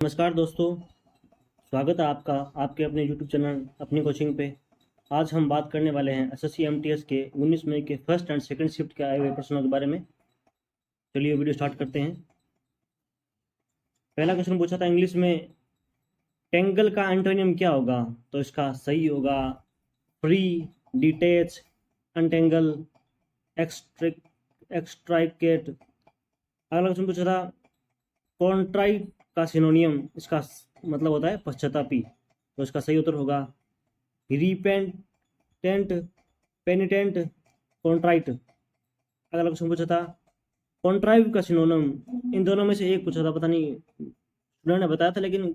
नमस्कार दोस्तों, स्वागत है आपका आपके अपने YouTube चैनल अपनी कोचिंग पे। आज हम बात करने वाले हैं एसएससी एमटीएस के 19 मई के फर्स्ट एंड सेकंड शिफ्ट के आए हुए प्रश्नों के बारे में। चलिए वीडियो स्टार्ट करते हैं। पहला क्वेश्चन पूछा था इंग्लिश में, टेंगल का एंटोनियम क्या होगा? तो इसका सही होगा फ्री, डिटेच, अनटेंगल, एक्सट्राइकेट। अगला क्वेश्चन पूछा था कॉन्ट्राइट का सिनोनियम, इसका मतलब होता है पश्चातापी। तो इसका सही उत्तर होगा रिपेंटेंट, पेनिटेंट, कॉन्ट्राइट। अगला क्वेश्चन पूछा था कॉन्ट्राइव का सिनोनिम, इन दोनों में से एक पूछा था, पता नहीं स्टूडेंट ने बताया था, लेकिन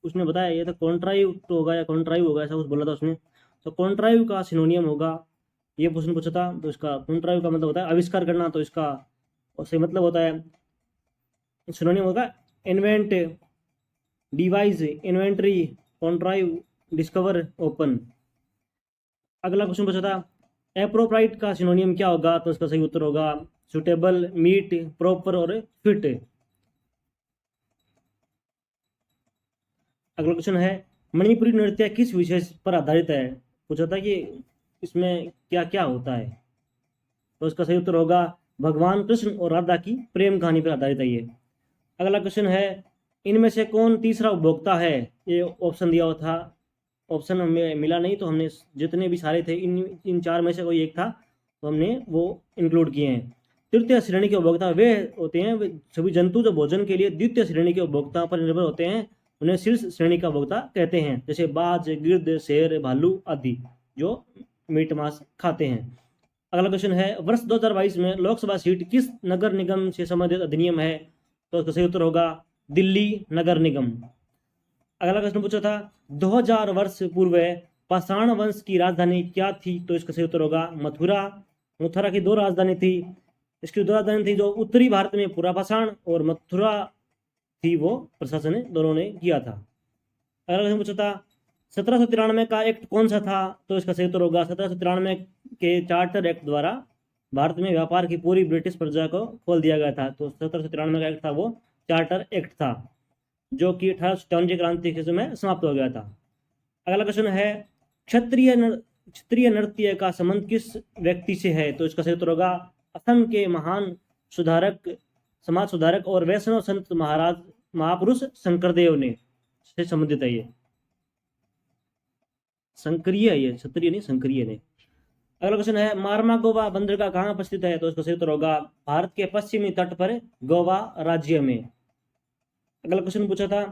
उसने बताया ये था कॉन्ट्राइव तो होगा या कॉन्ट्राइव होगा, ऐसा कुछ बोला था उसने। तो कॉन्ट्राइव का सिनोनियम होगा, ये क्वेश्चन पूछा था। तो इसका कॉन्ट्राइव का मतलब होता है आविष्कार करना, तो इसका सही मतलब होता है, सिनोनिम होगा invent, device, inventory, contrive, discover, open. अगला क्वेश्चन पूछा था एप्रोप्राइट का सिनोनियम क्या होगा? तो इसका सही उत्तर होगा सुटेबल, मीट, प्रॉपर और फिट। अगला क्वेश्चन है मणिपुरी नृत्य किस विषय पर आधारित है? पूछा था कि इसमें क्या क्या होता है। तो इसका सही उत्तर होगा भगवान कृष्ण और राधा की प्रेम कहानी पर आधारित है ये। अगला क्वेश्चन है इनमें से कौन तीसरा उपभोक्ता है? ये ऑप्शन दिया हुआ था, ऑप्शन हमें मिला नहीं, तो हमने जितने भी सारे थे इन चार में से कोई एक था, तो हमने वो इंक्लूड किए हैं। तृतीय श्रेणी के उपभोक्ता वे होते हैं, वे सभी जंतु जो भोजन के लिए द्वितीय श्रेणी के उपभोक्ता पर निर्भर होते हैं, उन्हें शीर्ष श्रेणी का उपभोक्ता कहते हैं, जैसे बाज, गिद्ध, शेर, भालू आदि जो मीट मांस खाते हैं। अगला क्वेश्चन है वर्ष 2022 में लोकसभा सीट किस नगर निगम से संबंधित अधिनियम है? तो इसका सही उत्तर होगा दिल्ली नगर निगम। अगला क्वेश्चन पूछा था 2000 वर्ष पूर्व पाषाण वंश की राजधानी क्या थी? तो इसका सही उत्तर होगा मथुरा। मथुरा की दो राजधानी थी, इसकी दो राजधानी थी, जो उत्तरी भारत में पूरा पाषाण और मथुरा थी वो प्रशासन दोनों ने किया था। अगला क्वेश्चन पूछा था 1793 का एक्ट कौन सा था? तो इसका सही उत्तर होगा 1793 के चार्टर एक्ट द्वारा भारत में व्यापार की पूरी ब्रिटिश प्रजा को खोल दिया गया था। तो 1793 का एक्ट था वो चार्टर एक्ट था, जो कि 1857 की क्रांति के समय समाप्त हो गया था। अगला क्वेश्चन है क्षत्रिय नृत्य का संबंध किस व्यक्ति से है? तो इसका सही उत्तर होगा असम के महान सुधारक, समाज सुधारक और वैष्णव संत महाराज महापुरुष शंकरदेव ने से संबंधित है। ये संक्रिय है, ये क्षत्रिय नहीं संक्रिय ने। अगला क्वेश्चन है मार्मा गोवा बंदरगाह कहाँ पर स्थित है? तो इसका सही उत्तर होगा भारत के पश्चिमी तट पर गोवा राज्य में। अगला क्वेश्चन पूछा था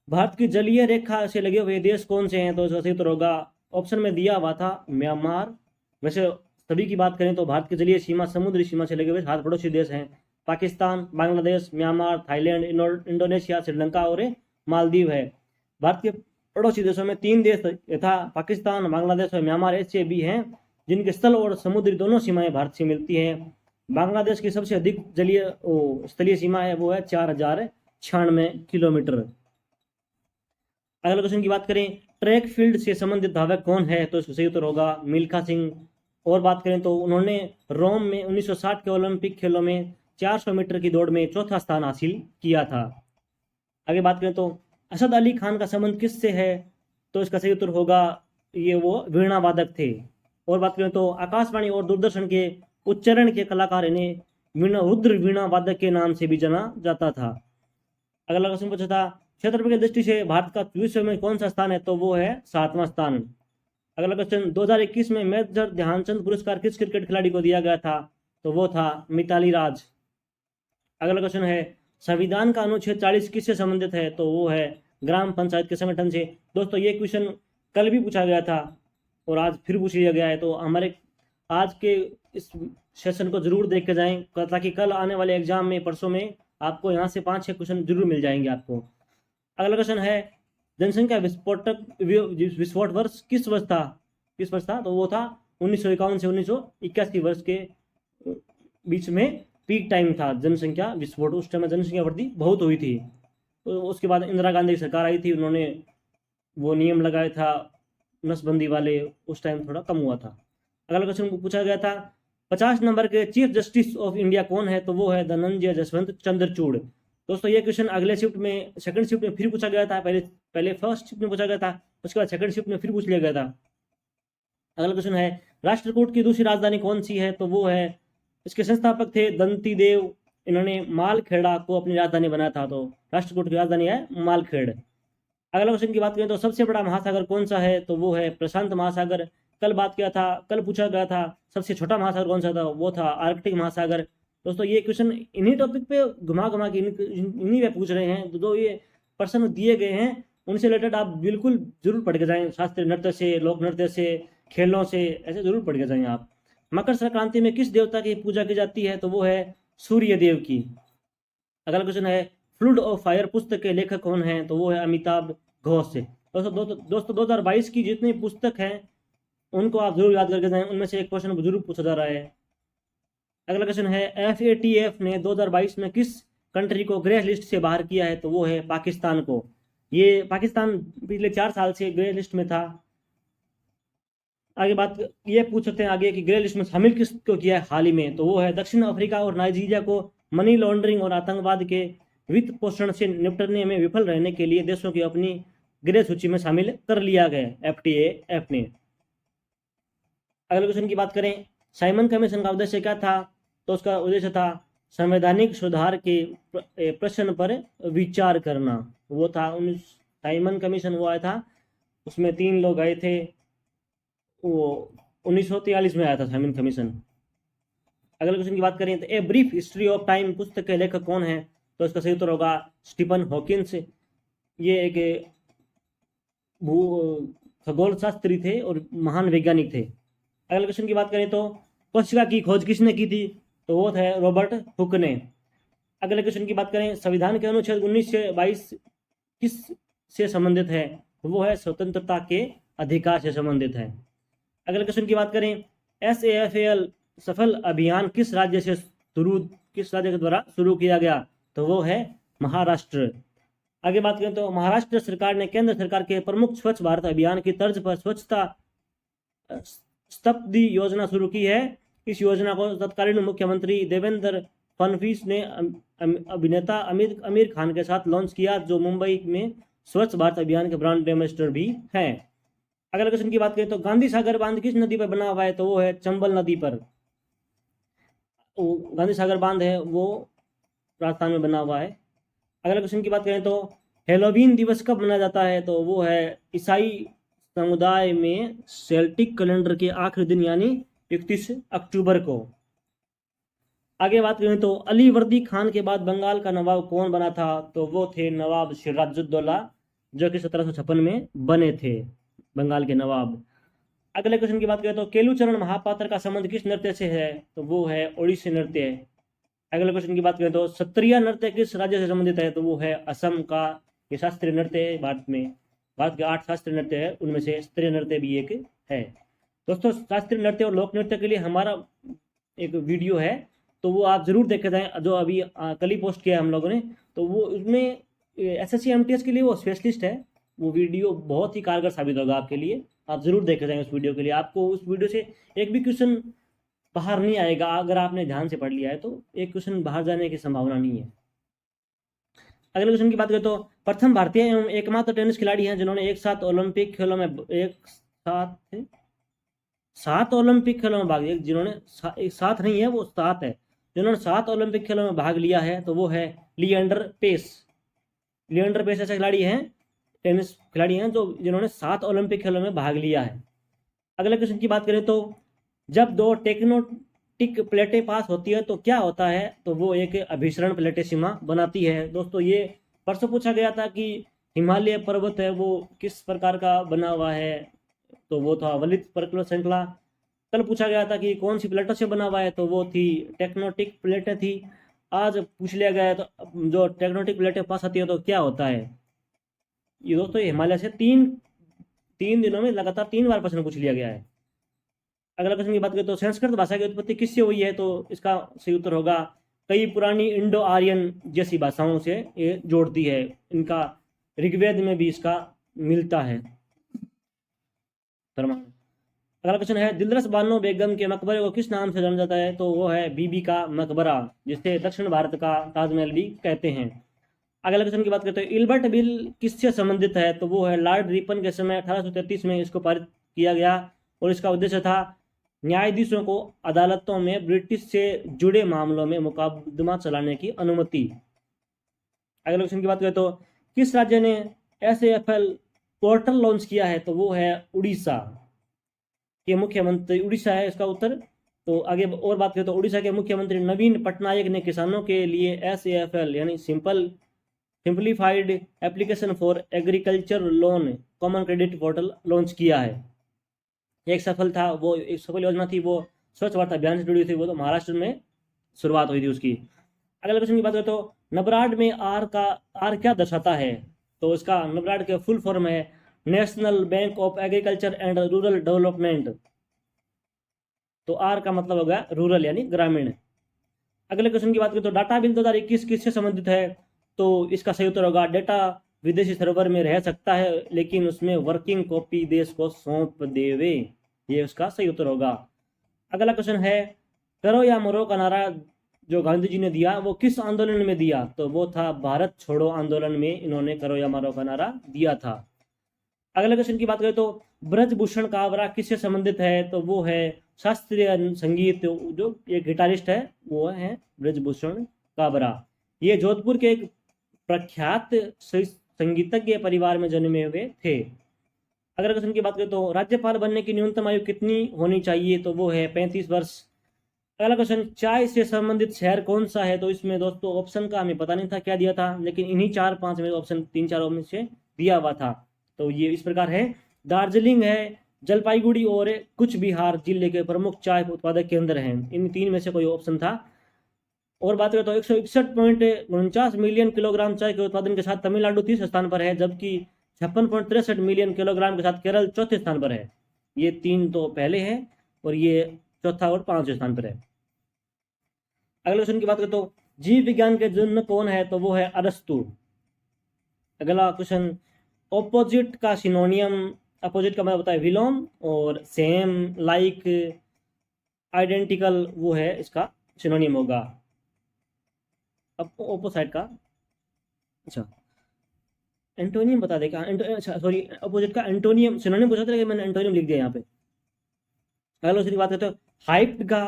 भारत की जलीय रेखा से लगे हुए देश कौन से हैं? तो इसका सही उत्तर होगा ऑप्शन में दिया हुआ था म्यांमार। वैसे सभी की बात करें तो भारत की जलीय सीमा समुद्री सीमा से लगे हुए 7 पड़ोसी देश हैं, Pakistan, Bangladesh, Myanmar, Thailand, Indonesia, Sri Lanka और मालदीव है। भारत के पड़ोसी देशों में 3 देश यथा पाकिस्तान, बांग्लादेश और म्यांमार ऐसे भी हैं जिनके स्थल और समुद्री दोनों सीमाएं भारत से मिलती हैं। बांग्लादेश की सबसे अधिक जलीय स्थलीय सीमा है वो है 4096 किलोमीटर। अगला क्वेश्चन की बात करें ट्रैक फील्ड से संबंधित धावक कौन है? तो इसका सही उत्तर होगा मिल्खा सिंह। और बात करें तो उन्होंने रोम में 1960 के ओलंपिक खेलों में 400 मीटर की दौड़ में चौथा स्थान हासिल किया था। आगे बात करें तो असद अली खान का संबंध किससे है? तो इसका सही उत्तर होगा ये वो वीणा वादक थे। और बात करें तो आकाशवाणी और दूरदर्शन के उच्चारण के कलाकार इन्हें रुद्र वीणा वादक के नाम से भी जाना जाता था। अगला क्वेश्चन पूछा था क्षेत्रफल की दृष्टि से भारत का विश्व में कौन सा स्थान है? तो वो है 7वां स्थान। अगला क्वेश्चन 2021 में मेजर ध्यानचंद पुरस्कार किस क्रिकेट खिलाड़ी को दिया गया था? तो वो था मिताली राज। अगला क्वेश्चन है संविधान का अनुच्छेद 40 किससे संबंधित है? तो वो है ग्राम पंचायत के संगठन से। दोस्तों ये क्वेश्चन कल भी पूछा गया था और आज फिर पूछ लिया गया है, तो हमारे आज के इस सेशन को जरूर देख के जाएं, ताकि कल आने वाले एग्जाम में परसों में आपको यहाँ से 5-6 क्वेश्चन जरूर मिल जाएंगे आपको। अगला क्वेश्चन है जनसंख्या विस्फोट वर्ष किस वर्ष था? तो वो था 1951 से 1981 वर्ष के बीच में पीक टाइम था जनसंख्या विस्फोट। उस टाइम जनसंख्या वृद्धि बहुत हुई थी। तो उसके बाद इंदिरा गांधी की सरकार आई थी, उन्होंने वो नियम लगाया था नसबंदी वाले, उस टाइम थोड़ा कम हुआ था। अगला क्वेश्चन पूछा गया था 50 नंबर के चीफ जस्टिस ऑफ इंडिया कौन है? तो वो है धनंजय जसवंत चंद्रचूड़। दोस्तों ये क्वेश्चन अगले शिफ्ट में, सेकंड शिफ्ट में फिर पूछा गया था। पहले फर्स्ट शिफ्ट में पूछा गया था, उसके बाद सेकंड शिफ्ट में फिर पूछ लिया गया था। अगला क्वेश्चन है राष्ट्रकूट की दूसरी राजधानी कौन सी है, तो वो है, इसके संस्थापक थे दंती देव, इन्होंने मालखेड़ा को अपनी राजधानी बनाया था। तो राष्ट्रकूट की राजधानी है मालखेड़। अगला क्वेश्चन की बात करें तो सबसे बड़ा महासागर कौन सा है, तो वो है प्रशांत महासागर। कल पूछा गया था सबसे छोटा महासागर कौन सा था, वो था आर्कटिक महासागर। दोस्तों ये क्वेश्चन इन्हीं टॉपिक पे घुमा घुमा के इन्हीं पे पूछ रहे हैं। तो ये प्रश्न दिए गए हैं उनसे रिलेटेड आप बिल्कुल जरूर पढ़ के जाएं, शास्त्रीय नृत्य से, लोक नृत्य से, खेलों से, ऐसे जरूर पढ़ के जाएं आप। मकर संक्रांति में किस देवता की पूजा की जाती है, तो वो है सूर्य देव की। अगला क्वेश्चन है फ्लूड ऑफ फायर पुस्तक के लेखक कौन है, तो वो है अमिताभ घोष। दोस्तों 2022 की जितनी पुस्तक हैं उनको आप जरूर याद करके जाएं, उनमें से एक क्वेश्चन जरूर पूछा जा रहा है। अगला क्वेश्चन है FATF ने 2022 में किस कंट्री को ग्रे लिस्ट से बाहर किया है, तो वो है पाकिस्तान को। ये पाकिस्तान पिछले 4 साल से ग्रे लिस्ट में था। आगे बात ये पूछ सकते हैं आगे कि ग्रे लिस्ट में शामिल किसको किया है हाल ही में, तो वो है दक्षिण अफ्रीका और नाइजीरिया को मनी लॉन्ड्रिंग और आतंकवाद के वित्त पोषण से निपटने में विफल रहने के लिए देशों की अपनी ग्रे सूची में शामिल कर लिया गया FATF ने। अगले क्वेश्चन की बात करें साइमन कमीशन का उद्देश्य क्या था, तो उसका उद्देश्य था संवैधानिक सुधार के प्रश्न पर विचार करना। वो था साइमन कमीशन वो आया था, उसमें 3 लोग आए थे, वो 1943 में आया था साइमन कमीशन। अगले क्वेश्चन की बात करें तो a brief history of time पुस्तक के लेखक कौन है, तो इसका सही उत्तर होगा स्टीफन हॉकिंस। ये एक खगोल शास्त्री थे और महान वैज्ञानिक थे। अगले क्वेश्चन की बात करें तो कोशिका की खोज किसने की थी, तो वो थे रॉबर्ट हुक ने। अगले क्वेश्चन की बात करें संविधान के अनुच्छेद 19 से 22 किस से संबंधित है, वो है स्वतंत्रता के अधिकार से संबंधित है। अगले क्वेश्चन की बात करें SAFL सफल अभियान किस राज्य के द्वारा शुरू किया गया, तो वो है महाराष्ट्र। आगे बात करें तो महाराष्ट्र सरकार ने केंद्र सरकार के प्रमुख स्वच्छ भारत अभियान की तर्ज पर स्वच्छता शताब्दी योजना शुरू की है। इस योजना को तत्कालीन मुख्यमंत्री देवेंद्र फडणवीस ने अभिनेता आमिर खान के साथ लॉन्च किया, जो मुंबई में स्वच्छ भारत अभियान के ब्रांड एम्बेसडर भी हैं। अगले क्वेश्चन की बात करें तो गांधी सागर बांध किस नदी पर बना हुआ है, तो वो है चंबल नदी पर। गांधी सागर बांध है वो राजस्थान में बना हुआ है। अगले क्वेश्चन की बात करें तो हेलोवीन दिवस कब मनाया जाता है, तो वो है ईसाई समुदाय में सेल्टिक कैलेंडर के आखिरी दिन यानी 31 अक्टूबर को। आगे बात करें तो अली वर्दी खान के बाद बंगाल का नवाब कौन बना था, तो वो थे नवाब सिराजुद्दौला, जो कि 1756 में बने थे बंगाल के नवाब। अगले क्वेश्चन की बात करें तो केलुचरण महापात्र का संबंध किस नृत्य से है, तो वो है ओडिसी नृत्य। अगले क्वेश्चन की बात करें तो सत्रिया नृत्य किस राज्य से संबंधित है, तो वो है असम का। ये शास्त्रीय नृत्य है भारत के 8 शास्त्रीय नृत्य है, उनमें से सत्रिय नृत्य भी एक है। दोस्तों शास्त्रीय नृत्य और लोक नृत्य के लिए हमारा एक वीडियो है, तो वो आप जरूर देख जाएं, जो अभी कल ही पोस्ट किया है हम लोगों ने। तो वो उसमें SSC MTS के लिए वो स्पेशलिस्ट है, वो वीडियो बहुत ही कारगर साबित होगा आपके लिए। आप जरूर देख जाएं उस वीडियो के लिए, आपको उस वीडियो से एक भी क्वेश्चन बाहर नहीं आएगा। अगर आपने ध्यान से पढ़ लिया है तो एक क्वेश्चन बाहर जाने की संभावना नहीं है। अगले क्वेश्चन की बात करें तो प्रथम भारतीय एवं एकमात्र टेनिस खिलाड़ी हैं जिन्होंने एक साथ ओलंपिक खेलों में सात ओलंपिक खेलों में भाग लिया, जिन्होंने सात नहीं है वो 7 है, जिन्होंने 7 ओलंपिक खेलों में भाग लिया है, तो वो है लिएंडर पेस। लिएंडर पेस ऐसे खिलाड़ी हैं, टेनिस खिलाड़ी हैं जो जिन्होंने 7 ओलंपिक खेलों में भाग लिया है। अगले क्वेश्चन की बात करें तो जब 2 टेक्टोनिक प्लेटें पास होती है तो क्या होता है, तो वो एक अभिसरण प्लेटेसिमा बनाती है। दोस्तों ये परसों पूछा गया था कि हिमालय पर्वत है वो किस प्रकार का बना हुआ है, तो वो था वलित पर्वत श्रृंखला। कल पूछा गया था कि कौन सी प्लेटों से बना हुआ है, तो वो थी टेक्टोनिक प्लेटें थी। आज पूछ लिया गया है तो जो टेक्टोनिक प्लेटें पास होती है तो क्या होता है। ये दोस्तों हिमालय से तीन दिनों में लगातार 3 बार प्रश्न पूछ लिया गया है। अगला क्वेश्चन की बात करें तो संस्कृत भाषा की उत्पत्ति किससे हुई है, तो इसका सही उत्तर होगा कई पुरानी इंडो आर्यन जैसी भाषाओं से ये जोड़ती है। इनका ऋग्वेद में भी इसका मिलता है प्रमाण। अगला क्वेश्चन है दिलरस बानो बेगम के मकबरे को किस नाम से जाना जाता है, तो वो है बीबी का मकबरा, जिसे दक्षिण भारत का ताजमहल भी कहते हैं। अगला क्वेश्चन की बात करते हैं, इल्बर्ट बिल किससे संबंधित है? तो वो है लॉर्ड रिपन के समय 1833 में इसको पारित किया गया और इसका उद्देश्य था न्यायाधीशों को अदालतों में ब्रिटिश से जुड़े मामलों में मुकदमा चलाने की अनुमति। अगले क्वेश्चन की बात करें तो किस राज्य ने SAFL पोर्टल लॉन्च किया है? तो वो है उड़ीसा के मुख्यमंत्री, उड़ीसा है इसका उत्तर। तो आगे और बात करें तो उड़ीसा के मुख्यमंत्री नवीन पटनायक ने किसानों के लिए SAFL यानी simplified application for agriculture loan common credit portal launch किया है। एक सफल योजना थी, वो स्वच्छ भारत अभियान से जुड़ी थी, वो तो महाराष्ट्र में शुरुआत हुई थी उसकी। अगले क्वेश्चन की बात करें तो नबार्ड में आर क्या दर्शाता है? तो इसका नबार्ड के फुल फॉर्म है national bank of agriculture and rural development. तो आर का मतलब होगा रूरल यानी ग्रामीण। अगले क्वेश्चन की बात करें तो डाटा बिल 2021 किससे संबंधित है? तो इसका सही उत्तर होगा डेटा विदेशी सर्वर में रह सकता है लेकिन उसमें वर्किंग कॉपी देश को सौंप देवे, ये उसका सही उत्तर होगा। अगला क्वेश्चन है करो या मरो का नारा जो गांधी जी ने दिया वो किस आंदोलन में दिया? तो वो था भारत छोड़ो आंदोलन में इन्होंने करो या मरो का नारा दिया था। अगले क्वेश्चन की बात करें तो ब्रजभूषण काबरा किससे संबंधित है? तो वो है शास्त्रीय संगीत, जो एक गिटारिस्ट है वो है ब्रजभूषण काबरा। ये जोधपुर के एक प्रख्यात संगीतज्ञ परिवार में जन्मे हुए थे। अगले क्वेश्चन की बात करें तो राज्यपाल बनने की न्यूनतम आयु कितनी होनी चाहिए? तो वो है 35 वर्ष। अगला क्वेश्चन चाय से संबंधित शहर कौन सा है? तो इसमें दोस्तों ऑप्शन का हमें पता नहीं था क्या दिया था, लेकिन इन्हीं 4-5 में ऑप्शन 3-4 में से दिया हुआ था। तो ये इस प्रकार है दार्जिलिंग है, जलपाईगुड़ी और कुछ बिहार जिले के प्रमुख चाय उत्पादक केंद्र हैं। इन 3 में से कोई ऑप्शन था। और बात करें तो 161.49 मिलियन किलोग्राम चाय के उत्पादन के साथ तमिलनाडु 30 स्थान पर है, जबकि 56.63 मिलियन किलोग्राम के साथ केरल 4थे स्थान पर है। ये 3 तो पहले है और ये चौथा और 5वें स्थान पर है। अगले क्वेश्चन की बात करें तो जीव विज्ञान के जनक कौन है? तो वो है अरस्तु। अगला क्वेश्चन ऑपोजिट का सिनोनियम, अपोजिट का मतलब होता है विलोम, और सेम, लाइक, आइडेंटिकल वो है इसका सिनोनियम होगा। अब ऑपोसाइड का अच्छा एंटोनियम बता देगा। अच्छा सॉरी, अपोजिट का एंटोनियम सिनोनियम पूछा था, मैंने एंटोनियम लिख दिया यहाँ पे। अगला क्वेश्चन की बात करते हो हाइप्ड का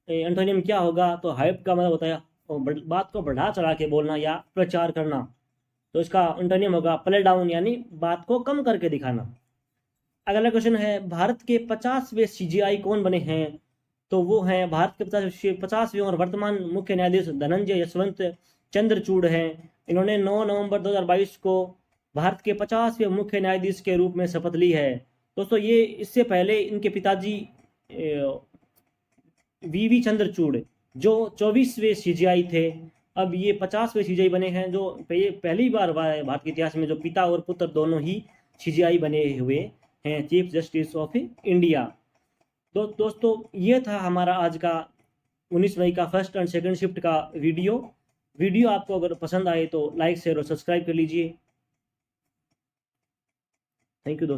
एंटोनियम क्या होगा? तो हाइप्ड का मतलब होता है बात को बढ़ा चढ़ा के बोलना या प्रचार करना। तो इसका एंटोनियम होगा प्ले डाउन यानी बात को कम करके दिखाना। अगला क्वेश्चन है भारत के 50वें CGI कौन बने हैं? तो वो हैं भारत के 50वें और वर्तमान मुख्य न्यायाधीश धनंजय यशवंत चंद्रचूड़ हैं। इन्होंने 9 नवंबर 2022 को भारत के 50वें मुख्य न्यायाधीश के रूप में शपथ ली है। दोस्तों ये इससे पहले इनके पिताजी VV चंद्रचूड़ जो 24वें CGI थे, अब ये 50वें CGI बने हैं, जो पहली बार भारत के इतिहास में जो पिता और पुत्र दोनों ही CGI बने हुए हैं, चीफ जस्टिस ऑफ इंडिया। दोस्तों ये था हमारा आज का 19 मई का फर्स्ट एंड सेकंड शिफ्ट का वीडियो आपको अगर पसंद आए तो लाइक शेयर और सब्सक्राइब कर लीजिए। थैंक यू दोस्तों।